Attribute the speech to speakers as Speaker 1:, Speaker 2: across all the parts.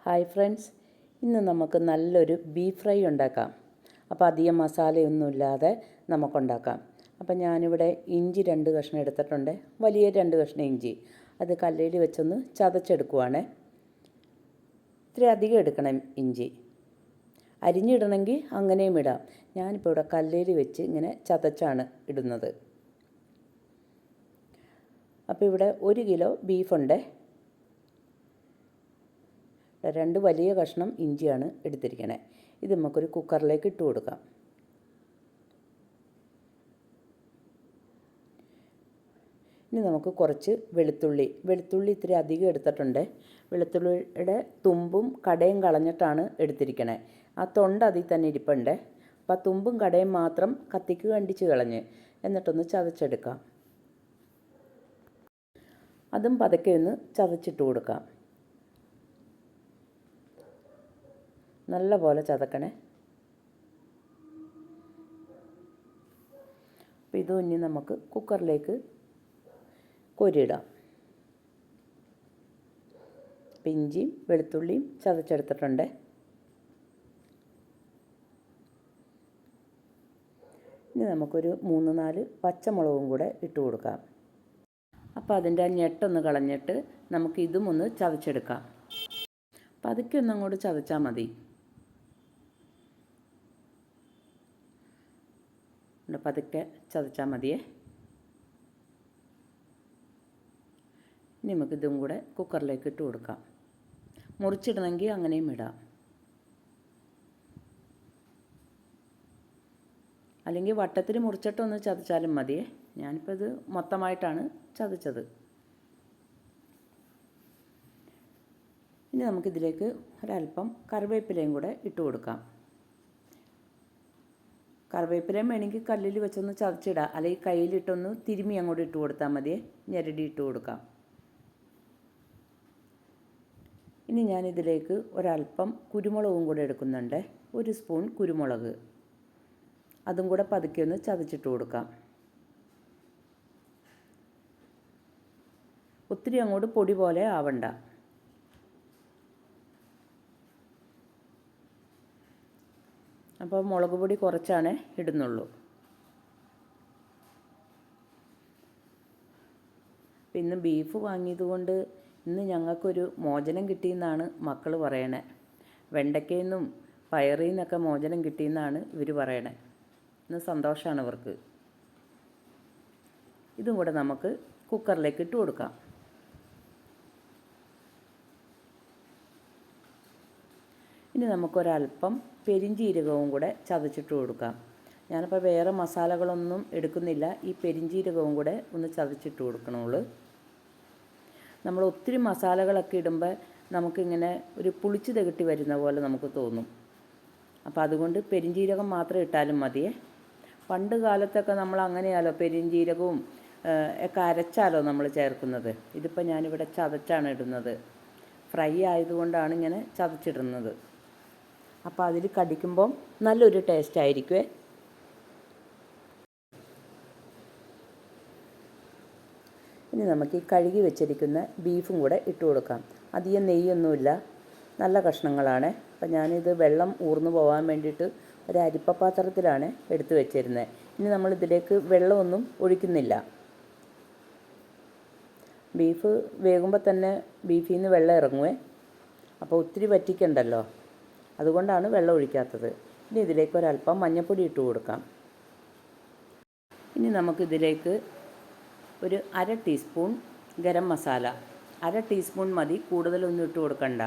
Speaker 1: Hi friends, ഇന്ന് നമുക്ക് നല്ലൊരു ബീഫ് ഫ്രൈ ഉണ്ടാക്കാം. അപ്പോൾ അധികം മസാലയൊന്നുമില്ലാതെ നമുക്കുണ്ടാക്കാം. അപ്പോൾ ഞാനിവിടെ ഇഞ്ചി 2 കഷ്ണം എടുത്തിട്ടുണ്ട്, വലിയ 2 കഷ്ണം ഇഞ്ചി. അത് കല്ലിൽ വെച്ചൊന്ന് ചതച്ചെടുക്കുവാണ്. ഇത്തിരി അധികം എടുക്കണം ഇഞ്ചി. അരിഞ്ഞിടണമെങ്കിൽ അങ്ങനെയും ഇടാം. ഞാനിപ്പോൾ ഇവിടെ കല്ലിൽ വെച്ച് ഇങ്ങനെ ചതച്ചാണ് ഇടുന്നത്. അപ്പോൾ ഇവിടെ 1 കിലോ ബീഫുണ്ട്. 2 വലിയ കഷ്ണം ഇഞ്ചിയാണ് എടുത്തിരിക്കണേ. ഇത് നമുക്കൊരു കുക്കറിലേക്ക് ഇട്ട് കൊടുക്കാം. ഇനി നമുക്ക് കുറച്ച് വെളുത്തുള്ളി ഇത്തിരി അധികം എടുത്തിട്ടുണ്ട്. വെളുത്തുള്ളിയുടെ തുമ്പും കടയും കളഞ്ഞിട്ടാണ് എടുത്തിരിക്കണേ. ആ തൊണ്ട അതിൽ തന്നെ ഇരിപ്പുണ്ട്. അപ്പോൾ ആ തുമ്പും കടയും മാത്രം കത്തിക്ക് കണ്ടിച്ച് കളഞ്ഞ് എന്നിട്ടൊന്ന് ചതച്ചെടുക്കാം. അതും പതുക്കെ ഒന്ന് ചതച്ചിട്ട് കൊടുക്കാം. നല്ല പോലെ ചതക്കണേ. അപ്പോൾ ഇതും ഇനി നമുക്ക് കുക്കറിലേക്ക് കോരിയിടാം. ഇഞ്ചിയും വെളുത്തുള്ളിയും ചതച്ചെടുത്തിട്ടുണ്ട്. ഇനി നമുക്കൊരു 3-4 പച്ചമുളകും കൂടെ ഇട്ട് കൊടുക്കാം. അപ്പോൾ അതിൻ്റെ ആ ഞെട്ടൊന്ന് കളഞ്ഞിട്ട് നമുക്ക് ഇതും ഒന്ന് ചതച്ചെടുക്കാം. അപ്പോൾ അതൊക്കെ ഒന്ന് അങ്ങോട്ട് ചതച്ചാൽ മതി. പതുക്കെ ചതച്ചാൽ മതിയേ. ഇനി നമുക്കിതും കൂടെ കുക്കറിലേക്ക് ഇട്ട് കൊടുക്കാം. മുറിച്ചിടണമെങ്കിൽ അങ്ങനെയും ഇടാം, അല്ലെങ്കിൽ വട്ടത്തിൽ മുറിച്ചിട്ടൊന്ന് ചതച്ചാലും മതിയേ. ഞാനിപ്പോൾ ഇത് മൊത്തമായിട്ടാണ് ചതച്ചത്. ഇനി നമുക്കിതിലേക്ക് ഒരല്പം കറിവേപ്പിലയും കൂടെ ഇട്ട് കൊടുക്കാം. കറിവേപ്പിലയും വേണമെങ്കിൽ കല്ലിൽ വെച്ചൊന്ന് ചതച്ചിടാം, അല്ലെങ്കിൽ കയ്യിലിട്ടൊന്ന് തിരുമ്മി അങ്ങോട്ട് ഇട്ട് കൊടുത്താൽ മതിയേ. ഞെരടി ഇട്ട് കൊടുക്കാം. ഇനി ഞാനിതിലേക്ക് ഒരല്പം കുരുമുളകും കൂടെ എടുക്കുന്നുണ്ട്. 1 സ്പൂൺ കുരുമുളക്, അതും കൂടെ പതുക്കെ ഒന്ന് ചതച്ചിട്ട് കൊടുക്കാം. ഒത്തിരി അങ്ങോട്ട് പൊടി പോലെ ആവണ്ട. അപ്പോൾ മുളക് പൊടി കുറച്ചാണ് ഇടുന്നുള്ളൂ. ഇന്ന് ബീഫ് വാങ്ങിയതുകൊണ്ട് ഇന്ന് ഞങ്ങൾക്കൊരു മോചനം കിട്ടിയെന്നാണ് മക്കൾ പറയണേ. വെണ്ടയ്ക്കയിൽ നിന്നും പയറിൽ നിന്നൊക്കെ മോചനം കിട്ടിയെന്നാണ് ഇവർ പറയണേ. ഇന്ന് സന്തോഷമാണ് ഇവർക്ക്. ഇതും കൂടെ നമുക്ക് കുക്കറിലേക്ക് ഇട്ട് കൊടുക്കാം. ഇനി നമുക്കൊരല്പം പെരിഞ്ജീരകവും കൂടെ ചതച്ചിട്ട് കൊടുക്കാം. ഞാനിപ്പോൾ വേറെ മസാലകളൊന്നും എടുക്കുന്നില്ല. ഈ പെരിഞ്ജീരകവും കൂടെ ഒന്ന് ചതച്ചിട്ട് കൊടുക്കണുള്ളൂ. നമ്മൾ ഒത്തിരി മസാലകളൊക്കെ ഇടുമ്പോൾ നമുക്കിങ്ങനെ ഒരു പുളിച്ച് തികട്ടി വരുന്ന പോലെ നമുക്ക് തോന്നും. അപ്പോൾ അതുകൊണ്ട് പെരിഞ്ജീരകം മാത്രം ഇട്ടാലും മതിയേ. പണ്ട് കാലത്തൊക്കെ നമ്മൾ അങ്ങനെയാലോ പെരിഞ്ജീരകവും ഒക്കെ അരച്ചാലോ നമ്മൾ ചേർക്കുന്നത്. ഇതിപ്പോൾ ഞാനിവിടെ ചതച്ചാണ് ഇടുന്നത്. ഫ്രൈ ആയതുകൊണ്ടാണ് ഇങ്ങനെ ചതച്ചിടുന്നത്. അപ്പോൾ അതിൽ കടിക്കുമ്പം നല്ലൊരു ടേസ്റ്റ് ആയിരിക്കുമേ. ഇനി നമുക്ക് ഈ കഴുകി വെച്ചിരിക്കുന്ന ബീഫും കൂടെ ഇട്ട് കൊടുക്കാം. അധികം നെയ്യൊന്നുമില്ല, നല്ല കഷ്ണങ്ങളാണ്. അപ്പോൾ ഞാനിത് വെള്ളം ഊർന്നു പോകാൻ വേണ്ടിയിട്ട് ഒരു അരിപ്പ പാത്രത്തിലാണ് എടുത്ത് വെച്ചിരുന്നത്. ഇനി നമ്മളിതിലേക്ക് വെള്ളമൊന്നും ഒഴിക്കുന്നില്ല. ബീഫ് വേകുമ്പോൾ തന്നെ ബീഫിൽ നിന്ന് വെള്ളം ഇറങ്ങുമേ. അപ്പോൾ ഒത്തിരി വറ്റിക്കണ്ടല്ലോ, അതുകൊണ്ടാണ് വെള്ളം ഒഴിക്കാത്തത്. ഇനി ഇതിലേക്ക് ഒരല്പം മഞ്ഞൾപ്പൊടി ഇട്ട് കൊടുക്കാം. ഇനി നമുക്കിതിലേക്ക് ഒരു 1/2 ടീസ്പൂൺ ഗരം മസാല, 1/2 ടീസ്പൂൺ മതി, കൂടുതലൊന്നും ഇട്ട് കൊടുക്കണ്ട.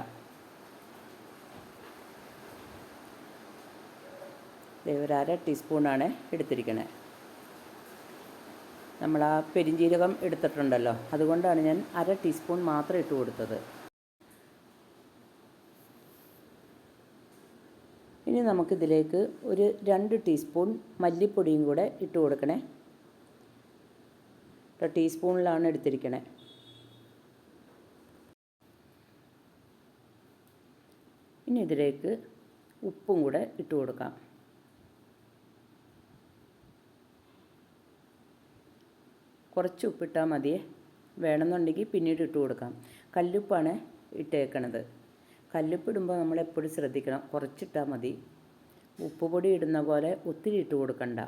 Speaker 1: ഒരു 1/2 ടീസ്പൂണാണ് എടുത്തിരിക്കണേ. നമ്മൾ ആ പെരിഞ്ജീരകം എടുത്തിട്ടുണ്ടല്ലോ, അതുകൊണ്ടാണ് ഞാൻ 1/2 ടീസ്പൂൺ മാത്രം ഇട്ട് കൊടുത്തത്. ഇനി നമുക്കിതിലേക്ക് ഒരു 2 ടീസ്പൂൺ മല്ലിപ്പൊടിയും കൂടെ ഇട്ട് കൊടുക്കണേ. ടീസ്പൂണിലാണ് എടുത്തിരിക്കണേ. ഇനി ഇതിലേക്ക് ഉപ്പും കൂടെ ഇട്ട് കൊടുക്കാം. കുറച്ച് ഉപ്പിട്ടാൽ മതിയേ, വേണമെന്നുണ്ടെങ്കിൽ പിന്നീട് ഇട്ട് കൊടുക്കാം. കല്ലുപ്പാണ് ഇട്ടേക്കണത്. കല്ലുപ്പിടുമ്പോൾ നമ്മളെപ്പോഴും ശ്രദ്ധിക്കണം, കുറച്ചിട്ടാൽ മതി. ഉപ്പ് പൊടി ഇടുന്ന പോലെ ഒത്തിരി ഇട്ട് കൊടുക്കണ്ട.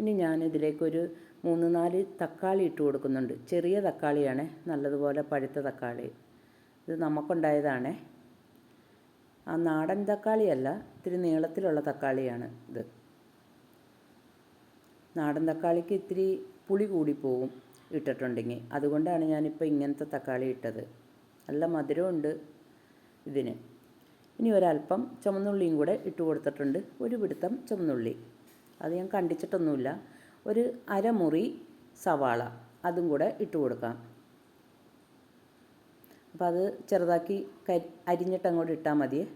Speaker 1: ഇനി ഞാനിതിലേക്കൊരു 3-4 തക്കാളി ഇട്ട് കൊടുക്കുന്നുണ്ട്. ചെറിയ തക്കാളിയാണ്, നല്ലതുപോലെ പഴുത്ത തക്കാളി. ഇത് നമുക്കുണ്ടായതാണേ. ആ നാടൻ തക്കാളിയല്ല, ഇത്തിരി നീളത്തിലുള്ള തക്കാളിയാണ് ഇത്. നാടൻ തക്കാളിക്ക് ഇത്തിരി പുളി കൂടിപ്പോവും ഇട്ടിട്ടുണ്ടെങ്കിൽ. അതുകൊണ്ടാണ് ഞാനിപ്പോൾ ഇങ്ങനത്തെ തക്കാളി ഇട്ടത്. നല്ല മധുരമുണ്ട് ഇതിന്. ഇനി ഒരല്പം ചുവന്നുള്ളിയും കൂടെ ഇട്ട് കൊടുത്തിട്ടുണ്ട്. ഒരു പിടുത്തം ചുവന്നുള്ളി, അത് ഞാൻ കണ്ടിച്ചിട്ടൊന്നുമില്ല. ഒരു അരമുറി സവാള, അതും കൂടെ ഇട്ട് കൊടുക്കാം. അപ്പോൾ അത് ചെറുതാക്കി അരിഞ്ഞിട്ട് അങ്ങോട്ട് ഇട്ടാൽ മതിയേ.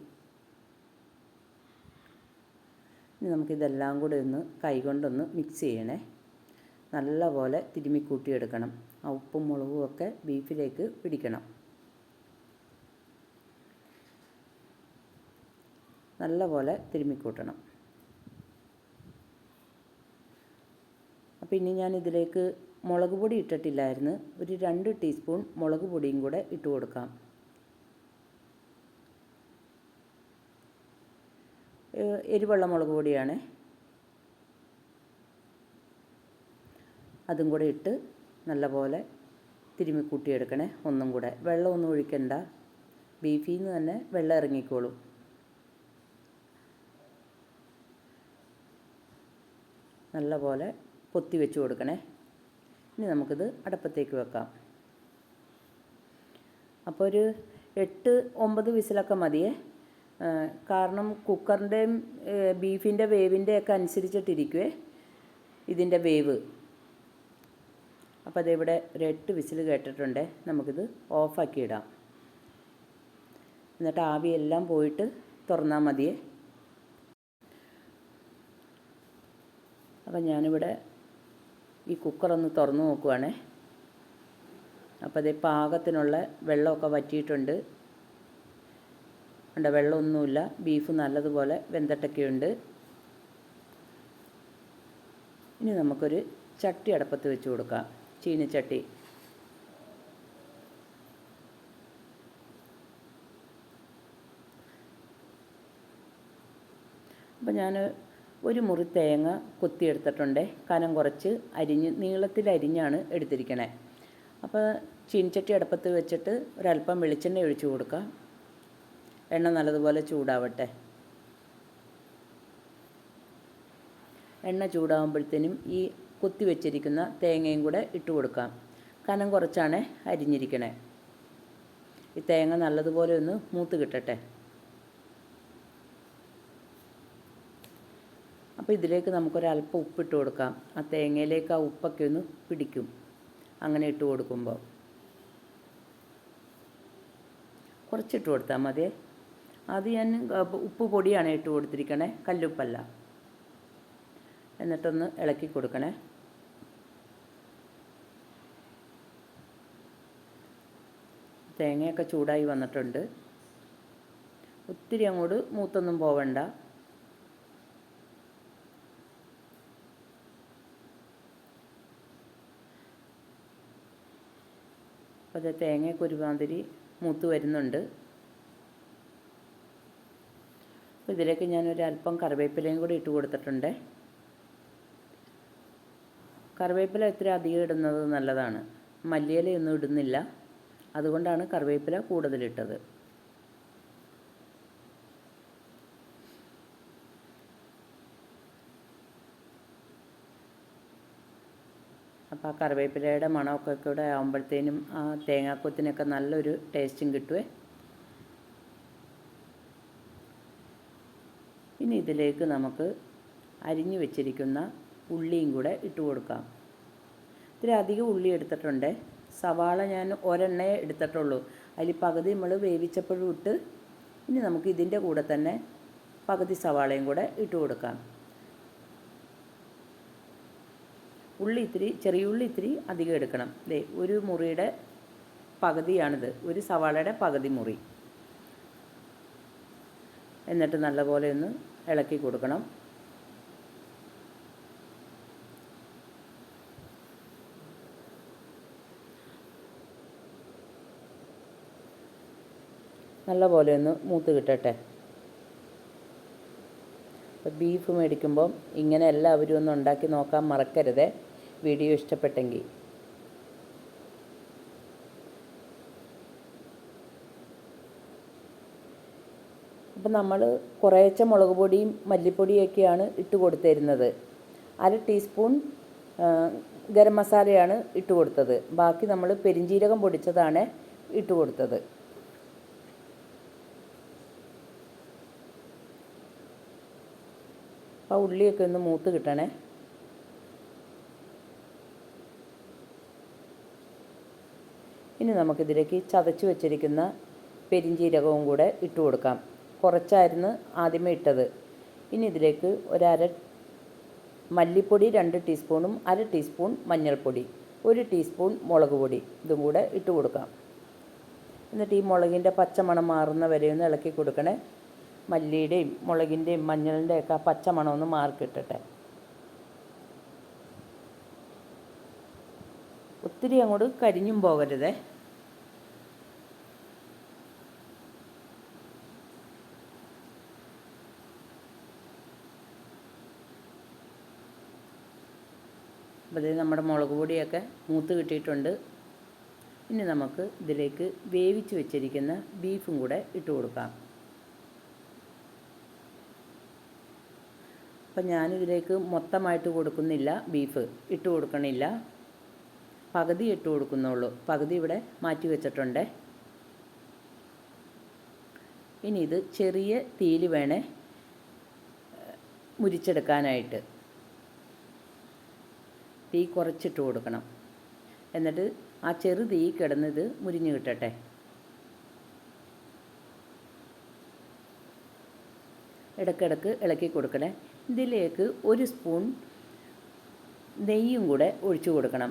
Speaker 1: ഇനി നമുക്കിതെല്ലാം കൂടെ ഒന്ന് കൈകൊണ്ടൊന്ന് മിക്സ് ചെയ്യണേ. നല്ലപോലെ തിരുമ്മിക്കൂട്ടിയെടുക്കണം. ആ ഉപ്പും മുളകും ഒക്കെ ബീഫിലേക്ക് പിടിക്കണം. നല്ലപോലെ തിരുമ്മിക്കൂട്ടണം. അപ്പോൾ ഇനി ഞാൻ ഇതിലേക്ക് മുളക് പൊടി ഇട്ടിട്ടില്ലായിരുന്നു. ഒരു 2 ടീസ്പൂൺ മുളക് പൊടിയും കൂടെ ഇട്ട് കൊടുക്കാം. എരിവുള്ള മുളക് പൊടിയാണ്. അതും കൂടെ ഇട്ട് നല്ലപോലെ തിരുമ്മിക്കൂട്ടിയെടുക്കണേ. ഒന്നും കൂടെ വെള്ളമൊന്നും ഒഴിക്കണ്ട, ബീഫിൽ നിന്ന് തന്നെ വെള്ളം ഇറങ്ങിക്കോളും. നല്ലപോലെ പൊത്തി വെച്ച് കൊടുക്കണേ. ഇനി നമുക്കിത് അടുപ്പത്തേക്ക് വെക്കാം. അപ്പോൾ ഒരു 8-9 വിസിലൊക്കെ മതിയേ. കാരണം കുക്കറിൻ്റെയും ബീഫിൻ്റെ വേവിൻ്റെയൊക്കെ അനുസരിച്ചിട്ടിരിക്കുവേ ഇതിൻ്റെ വേവ്. അപ്പോൾ അതിവിടെ ഒരു 8 വിസിൽ കേട്ടിട്ടുണ്ട്. നമുക്കിത് ഓഫാക്കി ഇടാം. എന്നിട്ട് ആവിയെല്ലാം പോയിട്ട് തുറന്നാൽ മതിയേ. അപ്പം ഞാനിവിടെ ഈ കുക്കറൊന്ന് തുറന്ന് നോക്കുവാണേ. അപ്പോൾ അതേ പാകത്തിനുള്ള വെള്ളമൊക്കെ വറ്റിയിട്ടുണ്ട്. ഉണ്ട്, വെള്ളമൊന്നുമില്ല. ബീഫ് നല്ലതുപോലെ വെന്തിട്ടൊക്കെയുണ്ട്. ഇനി നമുക്കൊരു ചട്ടി അടുപ്പത്ത് വെച്ച് കൊടുക്കാം, ചീനിച്ചട്ടി. അപ്പോൾ ഞാൻ ഒരു മുറി തേങ്ങ കൊത്തിയെടുത്തിട്ടുണ്ട്. കനം കുറച്ച് നീളത്തിലരിഞ്ഞാണ് എടുത്തിരിക്കണേ. അപ്പോൾ ചീനിച്ചട്ടി അടുപ്പത്ത് വെച്ചിട്ട് ഒരല്പം വെളിച്ചെണ്ണ ഒഴിച്ചു കൊടുക്കാം. എണ്ണ നല്ലതുപോലെ ചൂടാവട്ടെ. എണ്ണ ചൂടാകുമ്പോഴത്തേനും ഈ കൊത്തി വെച്ചിരിക്കുന്ന തേങ്ങയും കൂടെ ഇട്ട് കൊടുക്കാം. കനം കുറച്ചാണ് അരിഞ്ഞിരിക്കണേ. ഈ തേങ്ങ നല്ലതുപോലെ ഒന്ന് മൂത്ത് കിട്ടട്ടെ. അപ്പോൾ ഇതിലേക്ക് നമുക്കൊരല്പം ഉപ്പിട്ട് കൊടുക്കാം. ആ തേങ്ങയിലേക്ക് ആ ഉപ്പൊക്കെ ഒന്ന് പിടിക്കും അങ്ങനെ ഇട്ട് കൊടുക്കുമ്പോൾ. കുറച്ചിട്ട് കൊടുത്താൽ മതി. അത് ഞാൻ ഉപ്പ് പൊടിയാണ് ഇട്ട് കൊടുത്തിരിക്കണേ, കല്ലുപ്പല്ല. എന്നിട്ടൊന്ന് ഇളക്കി കൊടുക്കണേ. തേങ്ങയൊക്കെ ചൂടായി വന്നിട്ടുണ്ട്. ഒത്തിരി അങ്ങോട്ട് മൂത്തൊന്നും പോവണ്ട. അപ്പോൾ അത് തേങ്ങയൊക്കെ ഒരുമാതിരി മൂത്ത് വരുന്നുണ്ട്. അപ്പോൾ ഇതിലേക്ക് ഞാനൊരല്പം കറിവേപ്പിലയും കൂടി ഇട്ട് കൊടുത്തിട്ടുണ്ട്. കറിവേപ്പില ഇത്തിരി അധികം ഇടുന്നത് നല്ലതാണ്. മല്ലിയിലയൊന്നും ഇടുന്നില്ല, അതുകൊണ്ടാണ് കറിവേപ്പില കൂടുതലിട്ടത്. അപ്പോൾ ആ കറിവേപ്പിലയുടെ മണമൊക്കെ കൂടെ ആകുമ്പോഴത്തേനും ആ തേങ്ങാക്കൊത്തിനൊക്കെ നല്ലൊരു ടേസ്റ്റും കിട്ടുവേ. ഇനി ഇതിലേക്ക് നമുക്ക് അരിഞ്ഞു വെച്ചിരിക്കുന്ന ഉള്ളിയും കൂടെ ഇട്ട് കൊടുക്കാം. ഇത്തിരി അധികം ഉള്ളി എടുത്തിട്ടുണ്ട്. സവാള ഞാൻ ഒരെണ്ണേ എടുത്തിട്ടുള്ളൂ. അതിൽ പകുതി നമ്മൾ വേവിച്ചപ്പോഴും ഇട്ട്. ഇനി നമുക്ക് ഇതിൻ്റെ കൂടെ തന്നെ പകുതി സവാളയും കൂടെ ഇട്ട് കൊടുക്കാം. ചെറിയ ഉള്ളി ഇത്തിരി അധികം എടുക്കണം. ഒരു മുറിയുടെ പകുതിയാണിത്, ഒരു സവാളയുടെ പകുതി മുറി. എന്നിട്ട് നല്ലപോലെ ഒന്ന് ഇളക്കി കൊടുക്കണം. നല്ലപോലെ ഒന്ന് മൂത്ത് കിട്ടട്ടെ. അപ്പോൾ ബീഫ് മേടിക്കുമ്പോൾ ഇങ്ങനെ എല്ലാവരും ഒന്ന് ഉണ്ടാക്കി നോക്കാൻ മറക്കരുത്. വീഡിയോ ഇഷ്ടപ്പെട്ടെങ്കിൽ. അപ്പം നമ്മൾ കുറേശ്ശെ മുളക് പൊടിയും മല്ലിപ്പൊടിയൊക്കെയാണ് ഇട്ട് കൊടുത്തിരുന്നത്. 1/2 ടീസ്പൂൺ ഗരം മസാലയാണ് ഇട്ട് കൊടുത്തത്. ബാക്കി നമ്മൾ പെരിഞ്ജീരകം പൊടിച്ചതാണ് ഇട്ട് കൊടുത്തത്. ആ ഉള്ളിയൊക്കെ ഒന്ന് മൂത്ത് കിട്ടണേ. ഇനി നമുക്കിതിലേക്ക് ചതച്ച് വെച്ചിരിക്കുന്ന പെരിഞ്ജീരകവും കൂടെ ഇട്ട് കൊടുക്കാം. കുറച്ചായിരുന്നു ആദ്യമേ ഇട്ടത്. ഇനി ഇതിലേക്ക് 1/2 മല്ലിപ്പൊടി 2 ടീസ്പൂണും 1/2 ടീസ്പൂൺ മഞ്ഞൾപ്പൊടി 1 ടീസ്പൂൺ മുളക് പൊടി ഇതും കൂടെ ഇട്ട് കൊടുക്കാം. എന്നിട്ട് ഈ മുളകിൻ്റെ പച്ചമണം മാറുന്ന വരെ ഒന്ന് ഇളക്കി കൊടുക്കണേ. മല്ലിയുടെയും മുളകിൻ്റെയും മഞ്ഞളിൻ്റെയൊക്കെ ആ പച്ചമണം ഒന്ന് മാറിക്കിട്ടട്ടെ. ഒത്തിരി അങ്ങോട്ട് കരിഞ്ഞും പോകരുതേ. അപ്പോൾ ഇത് നമ്മുടെ മുളക് പൊടിയൊക്കെ മൂത്ത് കിട്ടിയിട്ടുണ്ട്. ഇനി നമുക്ക് ഇതിലേക്ക് വേവിച്ച് വെച്ചിരിക്കുന്ന ബീഫും കൂടെ ഇട്ട് കൊടുക്കാം. അപ്പം ഞാനിതിലേക്ക് മൊത്തമായിട്ട് കൊടുക്കുന്നില്ല, ബീഫ് ഇട്ട് കൊടുക്കണില്ല. പകുതി ഇട്ട് കൊടുക്കുന്നുള്ളൂ. പകുതി ഇവിടെ മാറ്റി വെച്ചിട്ടുണ്ട്. ഇനി ഇത് ചെറിയ തീയിൽ വേണേ മുരിച്ചെടുക്കാനായിട്ട്. തീ കുറച്ചിട്ട് കൊടുക്കണം. എന്നിട്ട് ആ ചെറു തീ കിടന്നത് മുരിഞ്ഞ് കിട്ടട്ടെ. ഇടയ്ക്കിടയ്ക്ക് ഇളക്കി കൊടുക്കണേ. ഇതിലേക്ക് 1 സ്പൂൺ നെയ്യും കൂടെ ഒഴിച്ചു കൊടുക്കണം.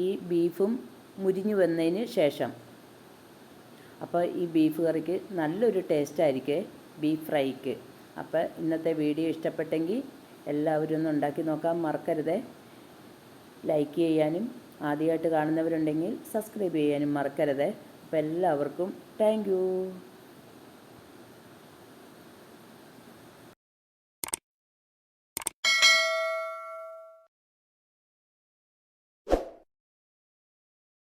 Speaker 1: ഈ ബീഫും മുരിഞ്ഞു വന്നതിന് ശേഷം. അപ്പോൾ ഈ ബീഫ് കറിക്ക് നല്ലൊരു ടേസ്റ്റായിരിക്കും, ബീഫ് ഫ്രൈക്ക്. അപ്പോൾ ഇന്നത്തെ വീഡിയോ ഇഷ്ടപ്പെട്ടെങ്കിൽ എല്ലാവരും ഒന്ന് ഉണ്ടാക്കി നോക്കാൻ മറക്കരുതേ. ലൈക്ക് ചെയ്യാനും ആദ്യമായിട്ട് കാണുന്നവരുണ്ടെങ്കിൽ സബ്സ്ക്രൈബ് ചെയ്യാനും മറക്കരുത്. അപ്പോൾ എല്ലാവർക്കും താങ്ക് യു.